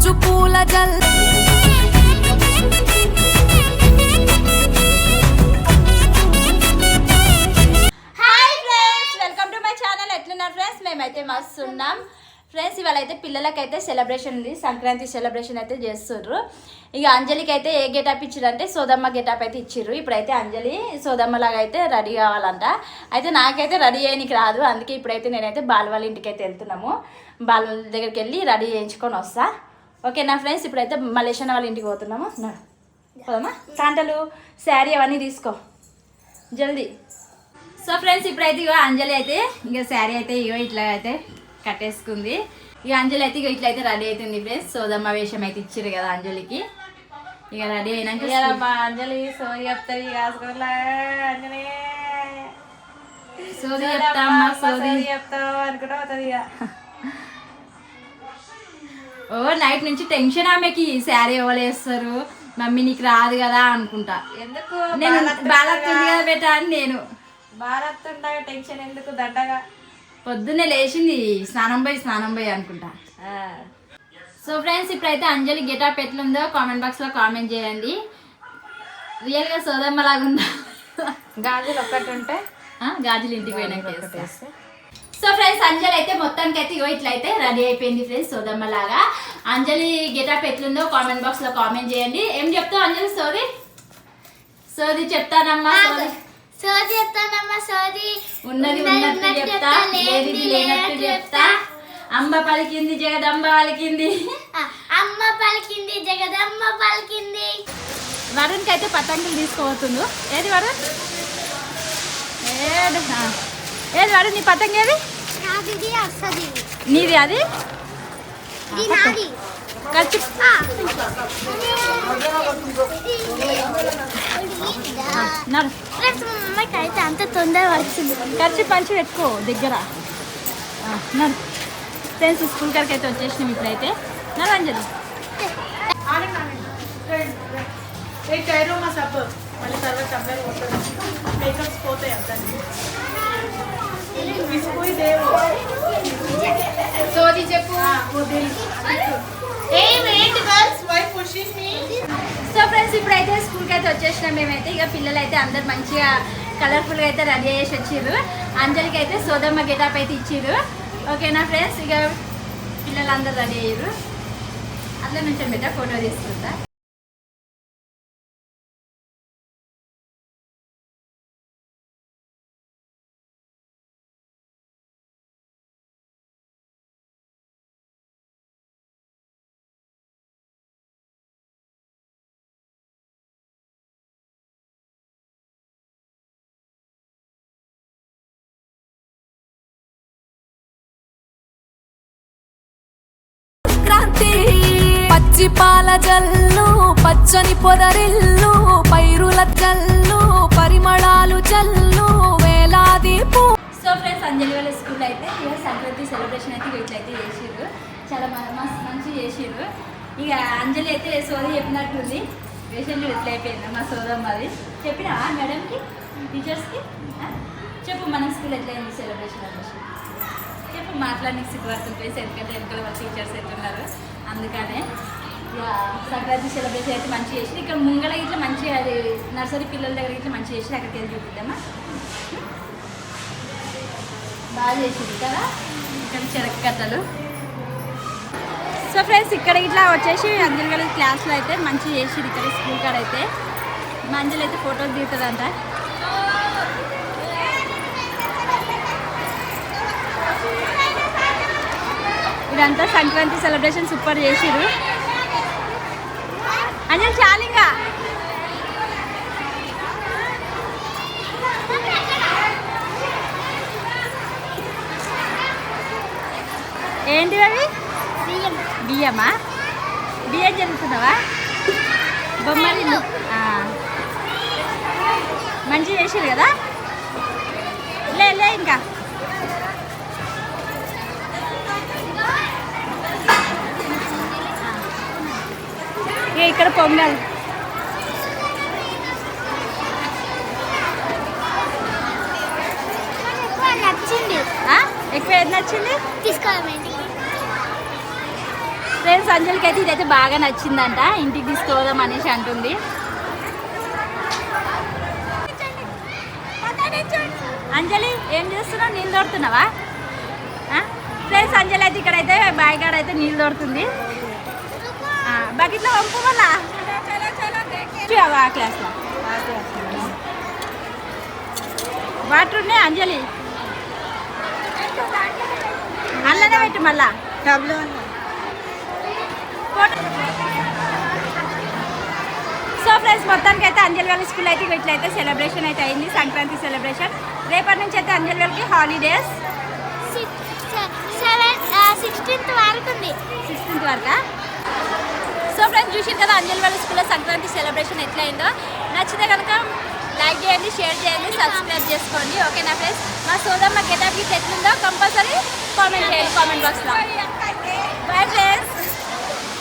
మంచు పూల జల్ మేమైతే మస్తు ఉన్నాం ఫ్రెండ్స్. ఇవాళ అయితే పిల్లలకైతే సెలబ్రేషన్ ఉంది, సంక్రాంతి సెలబ్రేషన్ అయితే చేస్తుర్రు. ఇక అంజలికి అయితే ఏ గెటప్ ఇచ్చిర్రు అంటే సోదమ్మ గెటప్ అయితే ఇచ్చిర్రు. ఇప్పుడైతే అంజలి సోదమ్మ లాగా అయితే రెడీ కావాలంట. అయితే నాకైతే రెడీ చేయడానికి రాదు, అందుకే ఇప్పుడైతే నేనైతే బాల వాళ్ళ ఇంటికి అయితే వెళ్తున్నాము. బాల దగ్గరికి వెళ్ళి రెడీ చేయించుకొని వస్తా. ఓకేనా ఫ్రెండ్స్, ఇప్పుడైతే మలేషియా వాళ్ళ ఇంటికి పోతున్నాము. పోదామా? కాంటలు శారీ అవన్నీ తీసుకో జల్దీ. సో ఫ్రెండ్స్, ఇప్పుడైతే ఇగో అంజలి అయితే ఇక శారీ అయితే ఇగో ఇట్లా అయితే కట్టేసుకుంది. ఇక అంజలి అయితే ఇక ఇట్లా అయితే రెడీ అవుతుంది ఫ్రెండ్స్. సోదమ్మ వేషం అయితే ఇచ్చారు కదా అంజలికి. ఇక రెడీ అయినాక మా అంజలి సోది చెప్తుంది, సోది చెప్తామ్మా సోది చెప్తావు అనుకుంటా పోతుంది. ఓ నైట్ నుంచి టెన్షన్ ఆమెకి, శారీ ఎవరేస్తారు మమ్మీ నీకు రాదు కదా అనుకుంటా. ఎందుకు నేను బాలతుంది కదా బేటా అని నేను భారత్ ఉండగా టెన్షన్ ఎందుకు దండగా. పొద్దున్నే లేచింది స్నానం పోయి అనుకుంటా. సో ఫ్రెండ్స్, ఇప్పుడైతే అంజలి గెటప్ ఎట్లుందో కామెంట్ బాక్స్ లో కామెంట్ చేయండి. రియల్ గా సోదమ్మ లాగా ఉందా? గాజులు ఒక్కటి ఉంటే గాజులు ఇంటికి పోయినాక. సో ఫ్రెండ్స్, అంజలి అయితే మొత్తానికి అయితే ఇగో ఇట్లయితే రెడీ అయిపోయింది ఫ్రెండ్స్ సోదమ్మ లాగా. అంజలి గెటప్ ఎట్లుందో కామెంట్ బాక్స్ లో కామెంట్ చేయండి. ఏం చెప్తావు అంజలి? సోది చెప్తానమ్మా, సోది చెప్తానమ్మా, సోది ఉన్నది ఉన్నట్టు చెప్తా, లేనిది లేనట్టు చెప్తా. అమ్మ పలికింది జగదమ్మ పలికింది, అమ్మ పలికింది జగదమ్మ పలికింది. వరుణ్కి అయితే పతంగులు తీసుకోబోతుండు. ఏది వరుణ్? ఏది వరుణ్? నీ పతంగ ఏది? నీది? అది ఖర్చు అయితే అంత తొందర వచ్చింది. ఖర్చు పంచి పెట్టుకో దగ్గర. నడు ఫ్రెండ్స్, స్కూల్ కాడికి అయితే వచ్చేసినాం ఇప్పుడైతే. నడు అంజలి. మళ్ళీ తర్వాత అబ్బాయి మేకప్స్ పోతాయి అంతా. సోది చెప్పు. సో ఫ్రెండ్స్, ఇప్పుడైతే స్కూల్కి అయితే వచ్చేసినాం మేమైతే. ఇక పిల్లలు అయితే అందరు మంచిగా కలర్ఫుల్గా అయితే రెడీ చేసి వచ్చిర్రు. అంజలికి అయితే సోదమ్మ గెటప్ అయితే ఇచ్చిర్రు. ఓకేనా ఫ్రెండ్స్, ఇక పిల్లలందరూ రెడీ అయ్యారు. అట్లా నుంచి బిడ్డ ఫోటో తీసుకుంటా. పచ్చి పాల జల్లు, పచ్చని పొదరిల్లు, పైరుల జల్లు, పరిమళాలు జల్లు, వేలాది పూ. సో ఫ్రెండ్స్, అంజలి వాళ్ళ స్కూల్ అయితే ఇక సంక్రాంతి సెలబ్రేషన్ అయితే ఇట్లయితే చేసిర్రు. చాలా మంచి చేసిర్రు. ఇక అంజలి అయితే సోది చెప్పినట్టుంది. వేషన్లు ఎట్లా అయిపోయింది మా సోదమ్మది. చెప్పినా మేడంకి, టీచర్స్కి చెప్పు మన స్కూల్ ఎట్లయింది సెలబ్రేషన్ అనేసి చెప్పు. మాట్లాడడానికి సిగ్గుపడుతుంది ఎందుకంటే వెనకాల వాళ్ళ టీచర్స్ ఎట్లున్నారు. అందుకనే ఇక సంక్రాంతి సెలబ్రేషన్ అయితే మంచిగా చేసి ఇక్కడ ముంగళ ఇట్లా మంచిగా అది నర్సరీ పిల్లల దగ్గర ఇట్లా మంచిగా చేసి అక్కడికి వెళ్ళి చూపిద్దామా. బాగా చేసింది కదా ఇక్కడ చెరక కట్టలు. సో ఫ్రెండ్స్, ఇక్కడ ఇట్లా వచ్చేసి అంజలి గారి క్లాస్లో అయితే మంచిగా చేసింది. ఇక్కడ స్కూల్ కాడ అయితే మా అంజలి అయితే ఫోటోలు దిగుతుందంట. ఇదంతా సంక్రాంతి సెలబ్రేషన్ సూపర్ చేసిరు. అంజలి చాలింగా ఏంటి అవి? బియ్యమా? బియ్యం జరుగుతున్నావా? బొమ్మలు మంచిగా చేసిరు కదా. లే ఇంకా ఇక్కడ పొంగల్. నచ్చింది. ఎక్కువ ఏది నచ్చింది? తీసుకోవాలి. ఫ్రెండ్స్ అంజలికి అయితే ఇదైతే బాగా నచ్చిందంట, ఇంటికి తీసుకోదాం అనేసి అంటుంది. అంజలి ఏం చేస్తున్నావు, నీళ్ళు దొరుకుతున్నావా? ఫ్రెండ్స్ అంజలి అయితే ఇక్కడైతే బాయ్ కాడ అయితే నీళ్ళు దొరుకుతుంది. బకెట్లో పంపు మళ్ళా క్లాస్లో వాటర్ ఉన్నాయి అంజలి, అల్లనే పెట్టి మళ్ళా సో ఫ్రెండ్స్ మొత్తానికి అయితే అంజలి వాళ్ళ స్కూల్ అయితే ఇట్లయితే సెలబ్రేషన్ అయితే అయింది, సంక్రాంతి సెలబ్రేషన్. రేపటి నుంచి అయితే అంజలి వాళ్ళకి హాలిడేస్ 16th వరకు ఉంది. 16th వరకా? సో ఫ్రెండ్స్ చూసారు కదా అంజలి వాళ్ళ స్కూల్లో సంక్రాంతి సెలబ్రేషన్ ఎట్లా అయిందో. నచ్చితే కనుక లైక్ చేయండి, షేర్ చేయండి, సబ్స్క్రైబ్ చేసుకోండి. ఓకేనా ఫ్రెండ్స్? మా సోదమ్మ గెటప్ ఎట్లుందో కంపల్సరీ కామెంట్ చేయండి కామెంట్ బాక్స్లో. Bye friends.